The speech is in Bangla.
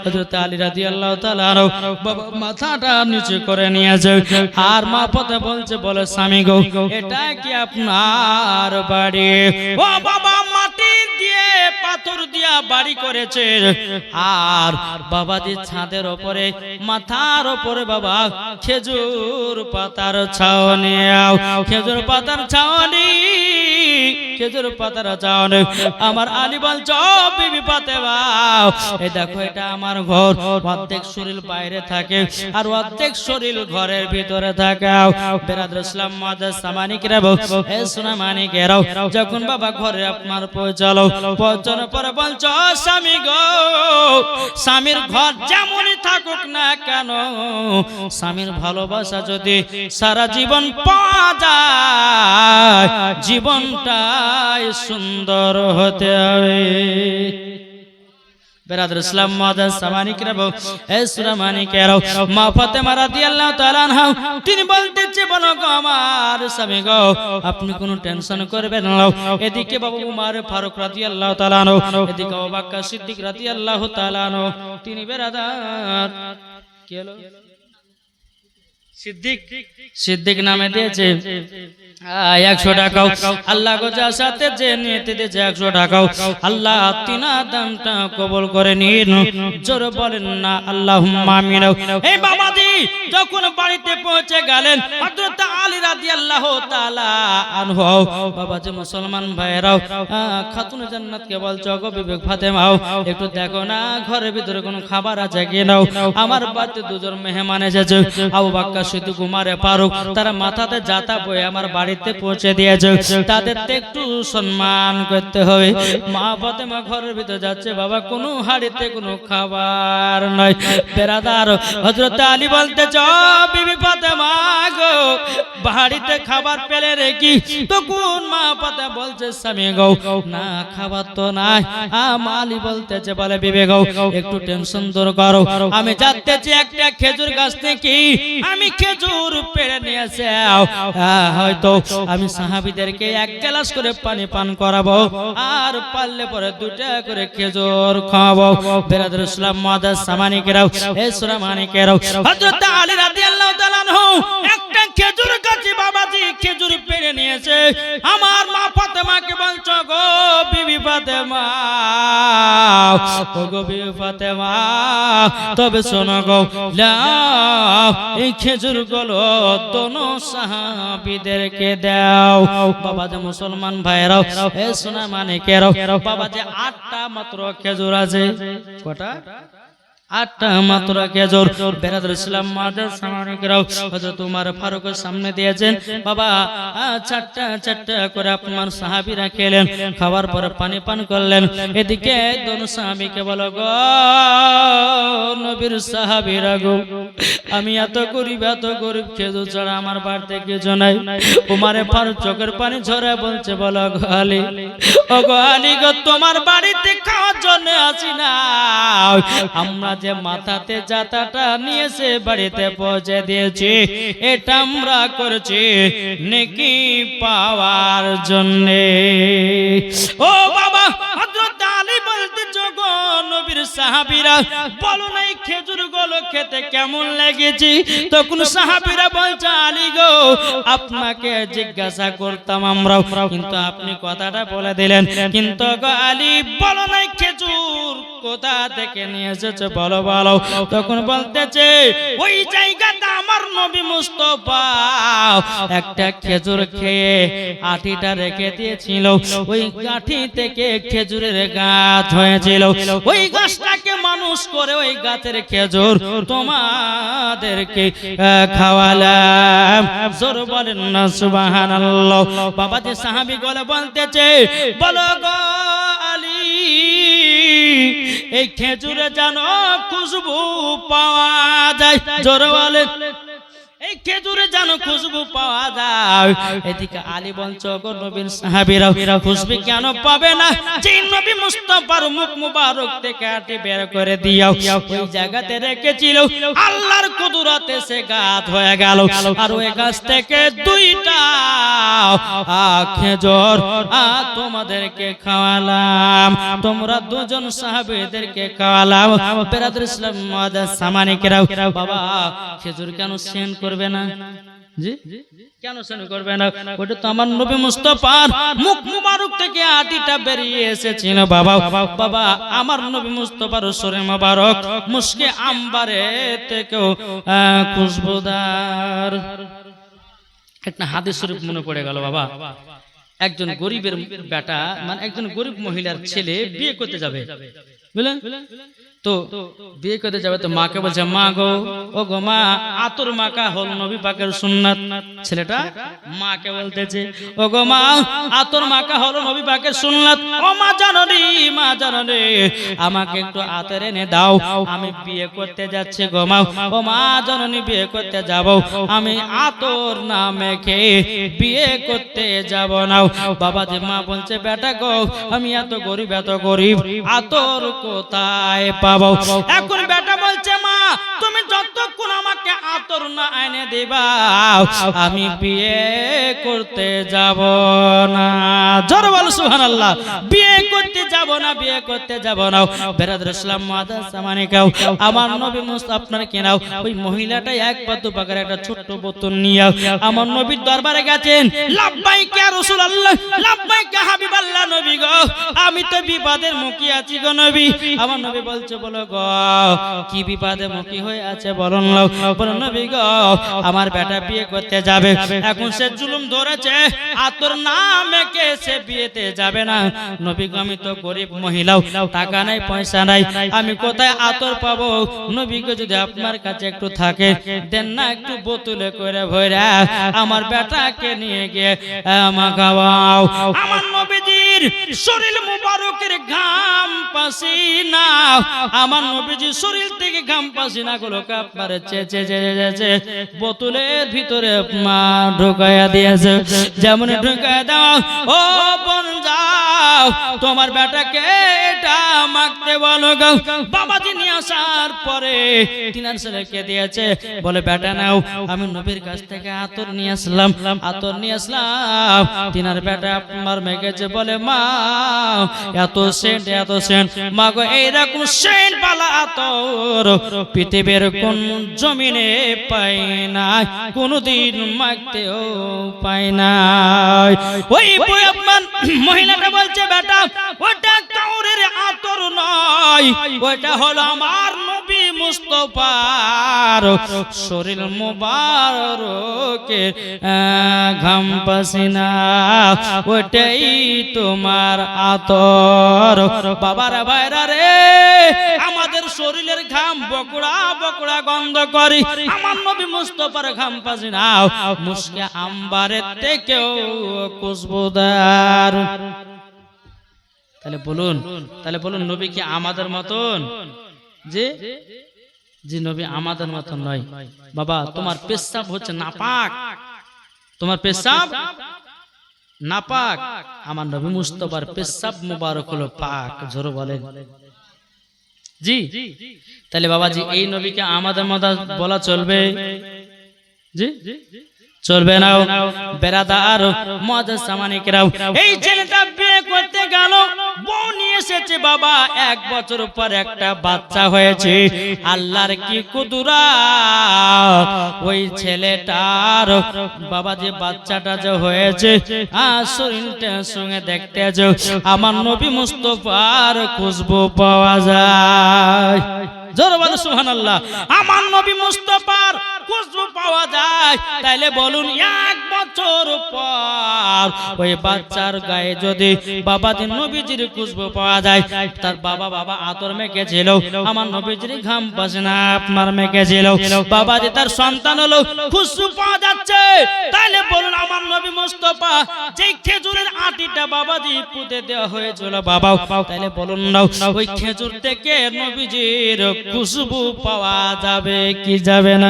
হযরত আলী রাদিয়াল্লাহু তাআলা বাবা মাথাটা নিচু করে নিয়েছে আর মা পথে বলছে বলে স্বামী গো এটা কি আপনার বাড়ি? ও বাবা মাটি দিয়ে পাথর দিয়া বাড়ি করেছে আর বাবাজি ছাদের উপরে মাথার উপরে বাবা খেজুর পাতার ছাউনি খেজুর পাতার ছাউনি খেজুর পাতার ছাউনি আমার আলী বলছ বিবি ফাতেমা এই দেখো এটা আমার ঘর অর্ধেক শরীর বাইরে থাকে আর অর্ধেক শরীর ঘরের ভিতরে থাকে বেরাদর ইসলাম মুআজ্জাজ সামানিকেরা এ সোনা মানিকেরাও যখন বাবা ঘরে আপনার পৌঁছানোর পরে বলছ স্বামী গো স্বামীর ঘর যেমনই থাকুক না কেন স্বামীর ভালোবাসা যদি সারা জীবন পাওয়া যায় জীবনটাই সুন্দর হতে হবে। বেরাদর ইসলাম মুআজ্জাজ সামানিকেরা এ সোনা মানিকেরাও মা ফাতেমা রাদিয়াল্লাহু তাআলা আনহা তিনি বলতেছে বলো গো আমার স্বামী গো আপনি কোনো টেনশন করবেন না। এদিকে বাবা উমর ফারুক রাদিয়াল্লাহু তাআলা আনহু এদিকে আবু বকর সিদ্দিক রাদিয়াল্লাহু তাআলা আনহু তিনি বেরাদার কি হলো সিদ্দিক নামে দিয়েছে 100 টাকাও আল্লাহ গোজা সাথে যে নিতে দিয়েছে 100 টাকাও আল্লাহ তিনা দানটা কবুল করে নিন জোরে বলেন না আল্লাহুম্মা আমিন। এই বাবাজি যখন বাড়িতে পৌঁছে গেলেন হযরত আলী রাদিয়াল্লাহু তাআলা আনহু বাবাজি মুসলমান ভাইরাও খাতুন জান্নাতকে বলছো গো বিবেক ফাতেমাও একটু দেখো না ঘরের ভিতরে কোনো খাবার আছে কিনা আমার বাড়িতে দুজন মেহমান এসেছে আবু বকর সিদ্দিক উমর ফারুক তারা মাথাতে জাতা বয়ে আমার বাড়িতে পৌঁছে দিয়েছে তাদেরকে একটু সম্মান করতে হবে। মা ফাতেমা ঘরের ভিতরে যাচ্ছে বাবা কোনো হাড়িতে কোনো খাবার নাই। বেরাদার হযরত আলী বলতেছ বিবি ফাতেমা গো বাড়িতে খাবার পেলে রেখি তখন মা ফাতেমা বলছে স্বামী গো না খাবার তো নাই। আলী বলতেছে বলে বিবি গো একটু টেনশন দূর করো আমি যাচ্তেছি একটা খেজুর গাছ থেকে আমি খেজুর পেড়ে নিয়েছে হয়তো আমি সাহাবীদেরকে এক গ্লাস করে পানি পান করাবো আর পারলে পরে 2টা করে খেজুর খাওয়াবো। বেরাদর ইসলাম মুআজ্জাজ সামানিকেরাও এ সোনা মানিকেরাও হযরত আলী রাদিয়াল্লাহু তাআলা আনহু একটা খেজুর গাছে বাবাজি খেজুর পেড়ে নিয়েছে আমার মা ফাতেমাকে বলছো গো বিবি ফাতেমা ও গো বিবি ফাতেমা তবে শোনো গো এই খেজুর গুলো দোনো সাহাবীদেরকে দাও। বাবা যে মুসলমান ভাইরাও এ সোনা মানিকেরাও বাবা যে 8টা মাত্র খেজুর আছে কটা 8টা মাত্র খেজুর। বেরাদর ইসলাম মুআজ্জাজ সামানিকেরাও হযরত উমর ফারুকের সামনে দিয়েছেন বাবা 4টা করে আপনার সাহাবীরা খেলেন খাবার পরে পানি পান করলেন। এদিকে দোনো সাহাবীকে বলো গো নবীর সাহাবীরা গো আমি এত গরিব খেজুর ছাড়া আমার বাড়িতে কিছু নাই। উমর ফারুক চোখের পানি ঝরে বলছে বলো গো আলী ও গো আলী গো তোমার বাড়িতে খাওয়ার জন্য আসি না আমরা যে মাথাতে জাতাটা নিয়েছে বাড়িতে পৌঁছে দিয়েছি এটা আমরা করছি নেকি পাওয়ার জন্য। ও বাবা হযরত আলী বলতে গো নবীর সাহাবীরা বলো নাই খেজুর গুলো খেতে কেমন লেগেছে তখন সাহাবীরা বলছে আলী গো আপনাকে জিজ্ঞাসা করতাম আমরাও কিন্তু আপনি কথাটা বলে দিলেন কিন্তু গো আলী বলো নাই খেজুর কোথা থেকে নিয়ে এসেছে বলো বলো। তখন বলতেছে ওই জায়গাটা আমার নবী মুস্তাফা একটা খেজুর খেয়ে আঠিটা রেখে দিয়েছিল ওই আঠি থেকে খেজুরের গাছ হয়েছিল ওই গাছটাকে মানুষ করে ওই গাছের খেজুর তোমাদেরকে খাওয়ালাম জোর বলেন না সুবহানাল্লাহ। বাবা যে সাহাবী গলে বলতেছে বলো গো আলী এই খেজুরে জানো খুশবু পাওয়া যায় জোর বলেন এই খেজুরে যেন খুশবু পাওয়া যায়। এদিকে আলী বলছে ওগো নবীর সাহাবীরা খুশবু কেন পাবে না? যে নবী মুস্তাফার মুখ মুবারক থেকে আটি বের করে দিও ওই জায়গাতে রেখেছিল, আল্লাহর কুদরতে সে গাছ হয়ে গেল। আর ওই গাছ থেকে দুইটা খেজুর তোমাদেরকে খাওয়ালাম, তোমরা দুজন সাহাবীদেরকে খাওয়ালাম। বেরাদর ইসলাম মুআজ্জাজ সামানিকেরাও, বাবা খেজুর কেন সেন করবে না? জি কেন সেন করবে না? ওটা তো আমার নবী মুস্তাফার মুখ মুবারক থেকে আটিটা বেরিয়ে এসেছিল বাবা। বাবা আমার নবী মুস্তাফার শরীর মুবারক মুশকে আম্বারে থেকেও খুশবুদার। একটা হাদিস শরীফ মনে পড়ে গেল বাবা। একজন গরিবের বেটা, মানে একজন গরিব মহিলার ছেলে বিয়ে করতে যাবে, বুঝলেন? তো বিয়ে করতে যাবে, তো মাকে বলছে মা গো, ও গো মা, আতর মাখা হল নবী পাকের সুন্নাত। ছেলেটা মাকে বলতেছে ও গো মা, আতর মাখা হল নবী পাকের সুন্নাত। ও মা জাননি, মা জাননি, আমাকে একটু আতর এনে দাও, আমি বিয়ে করতে যাচ্ছি গো মা। ও মা জাননি, বিয়ে করতে যাব, আমি আতর না মেখে বিয়ে করতে যাব না। বাবা যে মা বলছে বেটা গো, আমি এত গরিব আতর কোথায় পাবো? এখন বেটা বলছে মা, তুমি যতক্ষণ আমাকে আতর না এনে দিবা আমি বিয়ে করতে যাব না। জোরে বলো সুবহানাল্লাহ। বিয়ে করতে যাব না, বিয়ে করতে যাব না। বেরাদর ইসলাম মুআজ্জাজ সামানিকাও, আমার নবী মুস্তাফা আপনার কেনাও ওই মহিলাটা এক পাতু পাকার একটা ছোট্ট বোতল নিয়ে আমার নবীর দরবারে গেছেন। লাব্বাইক ইয়া রাসূলুল্লাহ, লাব্বাইক ইয়া হাবিবাল্লাহ, নবী গো আমি তো বিপদের মুখে আছি গো নবী। আমার নবী বলছে বলো গো কি বিপদে মুখী হয়ে আছে বলুন। বলো নবী গো আমার বেটা বিয়ে করতে যাবে, এখন সে জুলুম ধরেছে, আতর না মেখে সে বিয়েতে যাবে না। নবী গো আমি তো গরিব মহিলাও, টাকা নাই পয়সা নাই, আমি কোথায় আতর পাবো? নবী গো যদি আপনার কাছে একটু থাকে দেন না, একটু বোতলে করে ভরা আমার বেটাকে নিয়ে গিয়ে মাখাও। আমার নবীজির শরীর মুবারকের ঘাম পাসিনা, আমার নবীজির শরীর থেকে ঘাম পাসিনা গুলোকে আপনার চেঁচে বোতলের ভিতরে মা ঢুকাইয়া দিয়েছে। যেমন ঢুকাইয়া দাও, ও বোন যাও তোমার বেটাকে এটা মাখতে বলো গো। বাবাজি নিয়ে আসার পরে তিনার ছেলেকে দিয়েছে, বলে বেটা নাও, আমি নবীর কাছ থেকে আতর নিয়ে আসলাম, আতর নিয়ে আসলাম। তিনার বেটা আপনার মেখেছে, বলে মা এত সেন্ট, এত সেন্ট। মা গো এইরকম সেন্ট পালা আতর পৃথিবীর কোন জমিনে পাই না, কোনদিন মাখতেও পাই না। ওই আপনার মহিলাটা বলছে বেটা ওটা কাউরের আতর নয়, ওটা হলো আমার নবী মুস্তাফার শরীর মুবারকের ঘাম পাসিনা, ওটাই তোমার আতর। বাবারা ভাইরা রে, আমাদের শরীরের ঘাম বকড়া বকড়া গন্ধ করে, আমার নবী মুস্তাফার ঘাম পাসিনা মুশকে আম্বারের থেকেও খুশবুদার। তাহলে বলুন নবী কি আমাদের মতন? যে নবী আমাদের মতন নয়। বাবা তোমার পেশাব হচ্ছে নাপাক, তোমার পেশাব নাপাক, আমার নবী মুস্তাফার পেশাব মুবারক হলো পাক। জোরে বলেন জি। তাহলে বাবাজি এই নবীকে আমাদের মতো বলা চলবে? জি চলবে না। বেরাদার মুআজ্জাজ সামানিকেরাও, এই ছেলেটা বিয়ে করতে গেল, বউ নিয়ে এসেছে বাবা, 1 বছর পর একটা বাচ্চা হয়েছে। আল্লাহর কি কুদরত, ওই ছেলেটার বাবা যে বাচ্চাটা যে হয়েছে শরীরটার সঙ্গে দেখতে যে আমার নবী মুস্তাফার খুশবু পাওয়া যায়। জোরে বলো সুবহানাল্লাহ। আমার নবী মুস্তাফার খুশবু পাওয়া যায়। তাইলে বলুন 1 বছর পর ওই বাচ্চার গায়ে যদি বাবাজির নবীজির খুশবু পাওয়া যায়, তার বাবা আতর মেখেছিল, আমার নবীজির ঘাম পাসিনা আপনার মেখেছিল, বাবাজি তার সন্তান হলো, খুশবু পাওয়া যাচ্ছে। তাইলে বলুন আমার নবী মুস্তাফা যে খেজুরের আটিটা বাবাজি পুঁতে দেওয়া হয়েছিল বাবা, তাইলে বলুন না ওই খেজুর থেকে নবীজির খুশবু পাওয়া যাবে কি যাবে না?